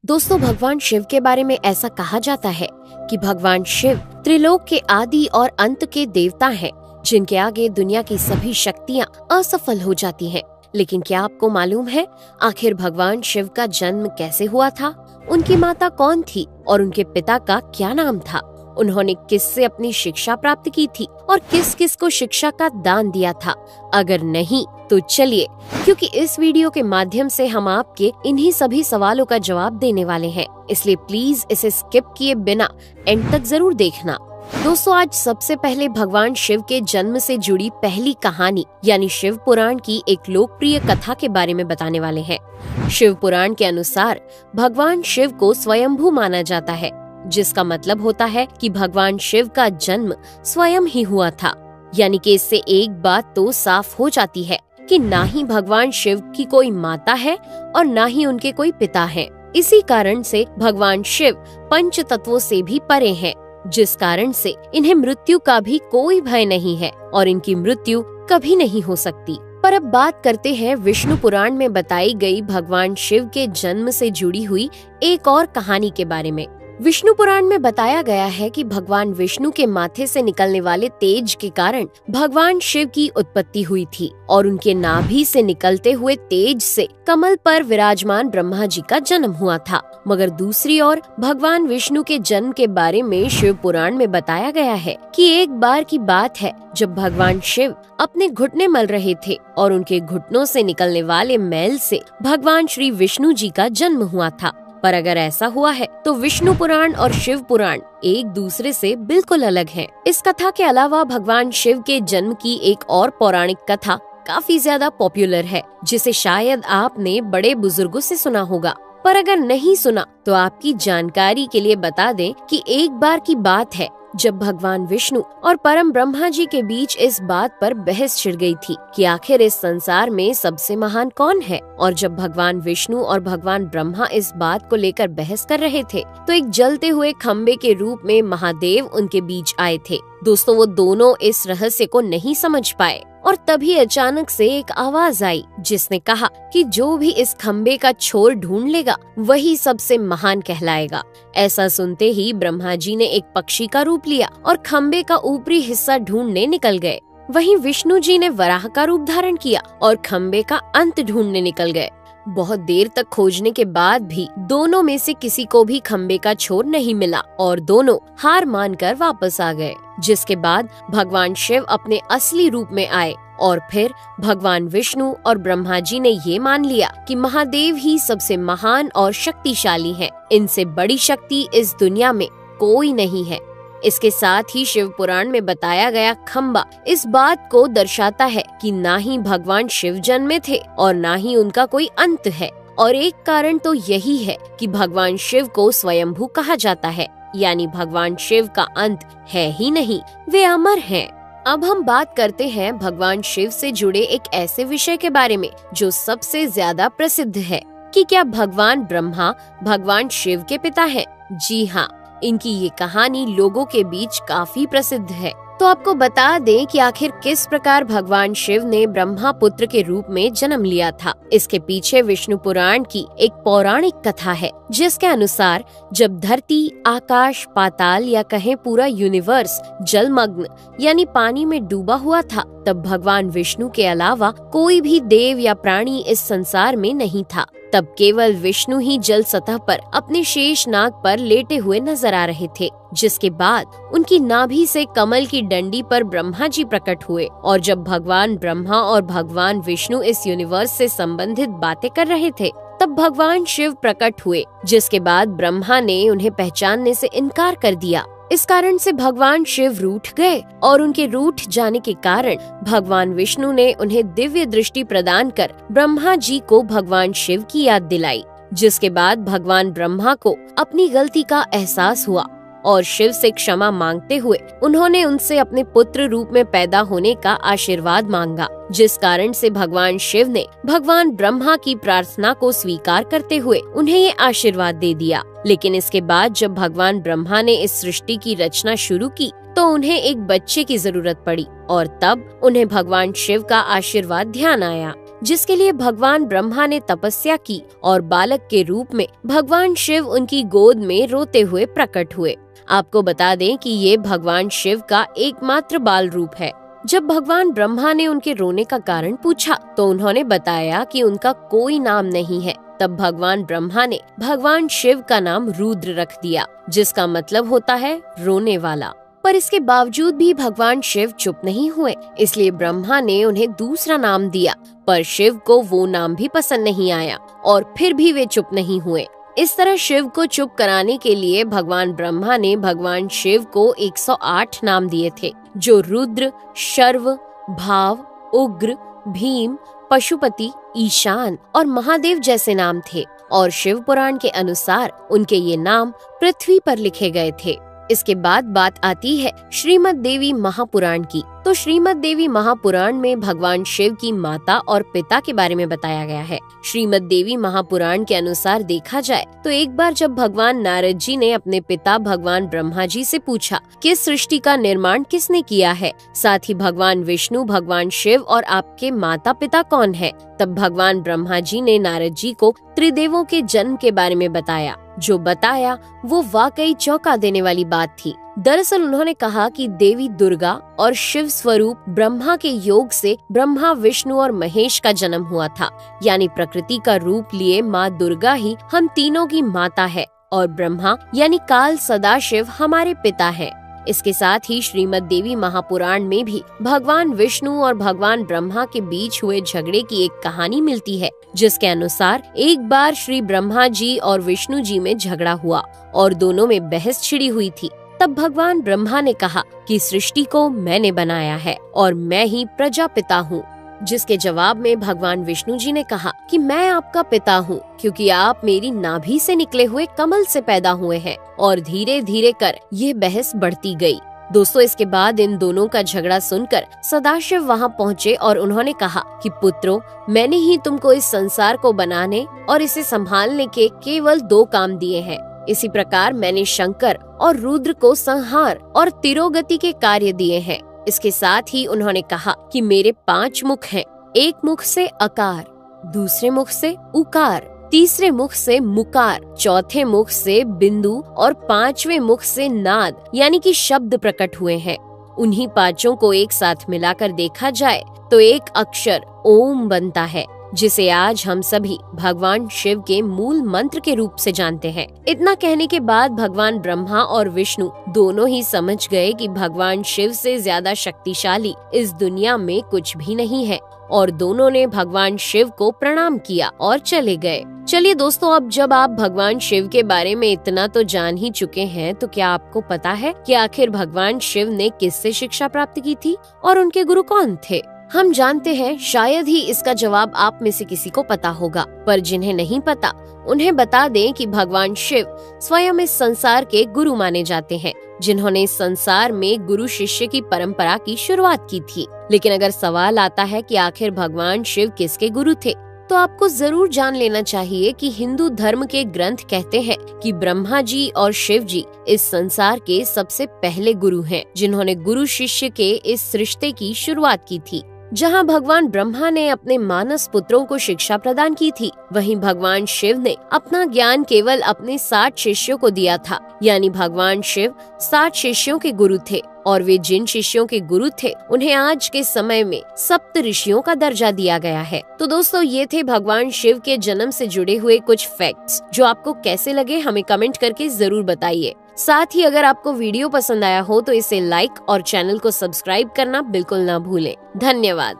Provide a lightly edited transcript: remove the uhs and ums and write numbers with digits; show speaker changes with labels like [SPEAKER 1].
[SPEAKER 1] दोस्तों, भगवान शिव के बारे में ऐसा कहा जाता है कि भगवान शिव त्रिलोक के आदि और अंत के देवता हैं, जिनके आगे दुनिया की सभी शक्तियाँ असफल हो जाती हैं। लेकिन क्या आपको मालूम है आखिर भगवान शिव का जन्म कैसे हुआ था? उनकी माता कौन थी और उनके पिता का क्या नाम था? उन्होंने किससे अपनी शिक्षा प्राप्त की थी और किस किस को शिक्षा का दान दिया था? अगर नहीं तो चलिए, क्योंकि इस वीडियो के माध्यम से हम आपके इन्हीं सभी सवालों का जवाब देने वाले हैं, इसलिए प्लीज इसे स्किप किए बिना एंड तक जरूर देखना। दोस्तों, आज सबसे पहले भगवान शिव के जन्म से जुड़ी पहली कहानी यानी शिव पुराण की एक लोकप्रिय कथा के बारे में बताने वाले हैं। शिव पुराण के अनुसार भगवान शिव को स्वयंभू माना जाता है, जिसका मतलब होता है कि भगवान शिव का जन्म स्वयं ही हुआ था। यानी कि इससे एक बात तो साफ हो जाती है कि ना ही भगवान शिव की कोई माता है और ना ही उनके कोई पिता हैं। इसी कारण से भगवान शिव पंच तत्वों से भी परे हैं, जिस कारण से इन्हें मृत्यु का भी कोई भय नहीं है और इनकी मृत्यु कभी नहीं हो सकती। पर अब बात करते हैं विष्णु पुराण में बताई गई भगवान शिव के जन्म से जुड़ी हुई एक और कहानी के बारे में। विष्णु पुराण में बताया गया है कि भगवान विष्णु के माथे से निकलने वाले तेज के कारण भगवान शिव की उत्पत्ति हुई थी और उनके नाभि से निकलते हुए तेज से कमल पर विराजमान ब्रह्मा जी का जन्म हुआ था। मगर दूसरी ओर भगवान विष्णु के जन्म के बारे में शिव पुराण में बताया गया है कि एक बार की बात है जब भगवान शिव अपने घुटने मल रहे थे और उनके घुटनों से निकलने वाले मैल से भगवान श्री विष्णु जी का जन्म हुआ था। पर अगर ऐसा हुआ है तो विष्णु पुराण और शिव पुराण एक दूसरे से बिल्कुल अलग हैं। इस कथा के अलावा भगवान शिव के जन्म की एक और पौराणिक कथा काफी ज्यादा पॉपुलर है, जिसे शायद आपने बड़े बुजुर्गों से सुना होगा। पर अगर नहीं सुना तो आपकी जानकारी के लिए बता दें कि एक बार की बात है जब भगवान विष्णु और परम ब्रह्मा जी के बीच इस बात पर बहस छिड़ गई थी कि आखिर इस संसार में सबसे महान कौन है। और जब भगवान विष्णु और भगवान ब्रह्मा इस बात को लेकर बहस कर रहे थे तो एक जलते हुए खम्बे के रूप में महादेव उनके बीच आए थे। दोस्तों, वो दोनों इस रहस्य को नहीं समझ पाए और तभी अचानक से एक आवाज आई जिसने कहा कि जो भी इस खम्बे का छोर ढूंढ लेगा वही सबसे महान कहलाएगा। ऐसा सुनते ही ब्रह्मा जी ने एक पक्षी का रूप लिया और खम्बे का ऊपरी हिस्सा ढूंढने निकल गए। वहीं विष्णु जी ने वराह का रूप धारण किया और खम्बे का अंत ढूंढने निकल गए। बहुत देर तक खोजने के बाद भी दोनों में से किसी को भी खम्बे का छोर नहीं मिला और दोनों हार मानकर वापस आ गए। जिसके बाद भगवान शिव अपने असली रूप में आए और फिर भगवान विष्णु और ब्रह्मा जी ने ये मान लिया कि महादेव ही सबसे महान और शक्तिशाली हैं। इनसे बड़ी शक्ति इस दुनिया में कोई नहीं है। इसके साथ ही शिव पुराण में बताया गया खम्बा इस बात को दर्शाता है कि ना ही भगवान शिव जन्मे थे और ना ही उनका कोई अंत है। और एक कारण तो यही है कि भगवान शिव को स्वयंभू कहा जाता है, यानी भगवान शिव का अंत है ही नहीं, वे अमर हैं। अब हम बात करते हैं भगवान शिव से जुड़े एक ऐसे विषय के बारे में जो सबसे ज्यादा प्रसिद्ध है कि क्या भगवान ब्रह्मा भगवान शिव के पिता हैं? जी हाँ, इनकी ये कहानी लोगों के बीच काफी प्रसिद्ध है। तो आपको बता दें कि आखिर किस प्रकार भगवान शिव ने ब्रह्मा पुत्र के रूप में जन्म लिया था। इसके पीछे विष्णु पुराण की एक पौराणिक कथा है, जिसके अनुसार जब धरती, आकाश, पाताल या कहें पूरा यूनिवर्स जलमग्न यानी पानी में डूबा हुआ था, तब भगवान विष्णु के अलावा कोई भी देव या प्राणी इस संसार में नहीं था। तब केवल विष्णु ही जल सतह पर अपने शेष नाग पर लेटे हुए नजर आ रहे थे। जिसके बाद उनकी नाभि से कमल की डंडी पर ब्रह्मा जी प्रकट हुए और जब भगवान ब्रह्मा और भगवान विष्णु इस यूनिवर्स से संबंधित बातें कर रहे थे तब भगवान शिव प्रकट हुए, जिसके बाद ब्रह्मा ने उन्हें पहचानने से इनकार कर दिया। इस कारण से भगवान शिव रूठ गए और उनके रूठ जाने के कारण भगवान विष्णु ने उन्हें दिव्य दृष्टि प्रदान कर ब्रह्मा जी को भगवान शिव की याद दिलाई। जिसके बाद भगवान ब्रह्मा को अपनी गलती का एहसास हुआ और शिव से क्षमा मांगते हुए उन्होंने उनसे अपने पुत्र रूप में पैदा होने का आशीर्वाद मांगा। जिस कारण से भगवान शिव ने भगवान ब्रह्मा की प्रार्थना को स्वीकार करते हुए उन्हें ये आशीर्वाद दे दिया। लेकिन इसके बाद जब भगवान ब्रह्मा ने इस सृष्टि की रचना शुरू की तो उन्हें एक बच्चे की जरूरत पड़ी और तब उन्हें भगवान शिव का आशीर्वाद ध्यान आया। जिसके लिए भगवान ब्रह्मा ने तपस्या की और बालक के रूप में भगवान शिव उनकी गोद में रोते हुए प्रकट हुए। आपको बता दें कि ये भगवान शिव का एकमात्र बाल रूप है। जब भगवान ब्रह्मा ने उनके रोने का कारण पूछा तो उन्होंने बताया कि उनका कोई नाम नहीं है। तब भगवान ब्रह्मा ने भगवान शिव का नाम रुद्र रख दिया, जिसका मतलब होता है रोने वाला। पर इसके बावजूद भी भगवान शिव चुप नहीं हुए, इसलिए ब्रह्मा ने उन्हें दूसरा नाम दिया। पर शिव को वो नाम भी पसंद नहीं आया और फिर भी वे चुप नहीं हुए। इस तरह शिव को चुप कराने के लिए भगवान ब्रह्मा ने भगवान शिव को 108 नाम दिए थे, जो रुद्र, शर्व, भाव, उग्र, भीम, पशुपति, ईशान और महादेव जैसे नाम थे। और शिव पुराण के अनुसार उनके ये नाम पृथ्वी पर लिखे गए थे। इसके बाद बात आती है श्रीमद् देवी महापुराण की। तो श्रीमद् देवी महापुराण में भगवान शिव की माता और पिता के बारे में बताया गया है। श्रीमद् देवी महापुराण के अनुसार देखा जाए तो एक बार जब भगवान नारद जी ने अपने पिता भगवान ब्रह्मा जी से पूछा कि सृष्टि का निर्माण किसने किया है, साथ ही भगवान विष्णु, भगवान शिव और आपके माता पिता कौन है, तब भगवान ब्रह्मा जी ने नारद जी को त्रिदेवों के जन्म के बारे में बताया। जो बताया वो वाकई चौंका देने वाली बात थी। दरअसल उन्होंने कहा कि देवी दुर्गा और शिव स्वरूप ब्रह्मा के योग से ब्रह्मा, विष्णु और महेश का जन्म हुआ था। यानी प्रकृति का रूप लिए माँ दुर्गा ही हम तीनों की माता है और ब्रह्मा यानी काल सदाशिव हमारे पिता है। इसके साथ ही श्रीमद् देवी महापुराण में भी भगवान विष्णु और भगवान ब्रह्मा के बीच हुए झगड़े की एक कहानी मिलती है, जिसके अनुसार एक बार श्री ब्रह्मा जी और विष्णु जी में झगड़ा हुआ और दोनों में बहस छिड़ी हुई थी। तब भगवान ब्रह्मा ने कहा कि सृष्टि को मैंने बनाया है और मैं ही प्रजापिता हूँ, जिसके जवाब में भगवान विष्णु जी ने कहा कि मैं आपका पिता हूँ, क्योंकि आप मेरी नाभि से निकले हुए कमल से पैदा हुए हैं। और धीरे धीरे कर ये बहस बढ़ती गई। दोस्तों, इसके बाद इन दोनों का झगड़ा सुनकर सदाशिव वहाँ पहुँचे और उन्होंने कहा कि पुत्रों, मैंने ही तुमको इस संसार को बनाने और इसे संभालने के केवल 2 काम दिए हैं। इसी प्रकार मैंने शंकर और रुद्र को संहार और तिरोगति के कार्य दिए हैं। इसके साथ ही उन्होंने कहा कि मेरे 5 मुख हैं। एक मुख से अकार, दूसरे मुख से उकार, तीसरे मुख से मुकार, चौथे मुख से बिंदु और 5वें मुख से नाद यानी कि शब्द प्रकट हुए हैं। उन्हीं 5 को एक साथ मिलाकर देखा जाए तो एक अक्षर ओम बनता है, जिसे आज हम सभी भगवान शिव के मूल मंत्र के रूप से जानते हैं। इतना कहने के बाद भगवान ब्रह्मा और विष्णु दोनों ही समझ गए कि भगवान शिव से ज्यादा शक्तिशाली इस दुनिया में कुछ भी नहीं है और दोनों ने भगवान शिव को प्रणाम किया और चले गए। चलिए दोस्तों, अब जब आप भगवान शिव के बारे में इतना तो जान ही चुके हैं, तो क्या आपको पता है कि आखिर भगवान शिव ने किससे शिक्षा प्राप्त की थी और उनके गुरु कौन थे? हम जानते हैं, शायद ही इसका जवाब आप में से किसी को पता होगा, पर जिन्हें नहीं पता उन्हें बता दें कि भगवान शिव स्वयं इस संसार के गुरु माने जाते हैं, जिन्होंने इस संसार में गुरु शिष्य की परंपरा की शुरुआत की थी। लेकिन अगर सवाल आता है कि आखिर भगवान शिव किसके गुरु थे, तो आपको जरूर जान लेना चाहिए कि हिंदू धर्म के ग्रंथ कहते हैं कि ब्रह्मा जी और शिव जी इस संसार के सबसे पहले गुरु हैं, जिन्होंने गुरु शिष्य के इस रिश्ते की शुरुआत की थी। जहां भगवान ब्रह्मा ने अपने मानस पुत्रों को शिक्षा प्रदान की थी, वहीं भगवान शिव ने अपना ज्ञान केवल अपने 60 शिष्यों को दिया था। यानी भगवान शिव 60 शिष्यों के गुरु थे और वे जिन शिष्यों के गुरु थे उन्हें आज के समय में सप्त ऋषियों का दर्जा दिया गया है। तो दोस्तों, ये थे भगवान शिव के जन्म से जुड़े हुए कुछ फैक्ट्स, जो आपको कैसे लगे हमें कमेंट करके जरूर बताइए। साथ ही अगर आपको वीडियो पसंद आया हो तो इसे लाइक और चैनल को सब्सक्राइब करना बिल्कुल ना भूलें। धन्यवाद।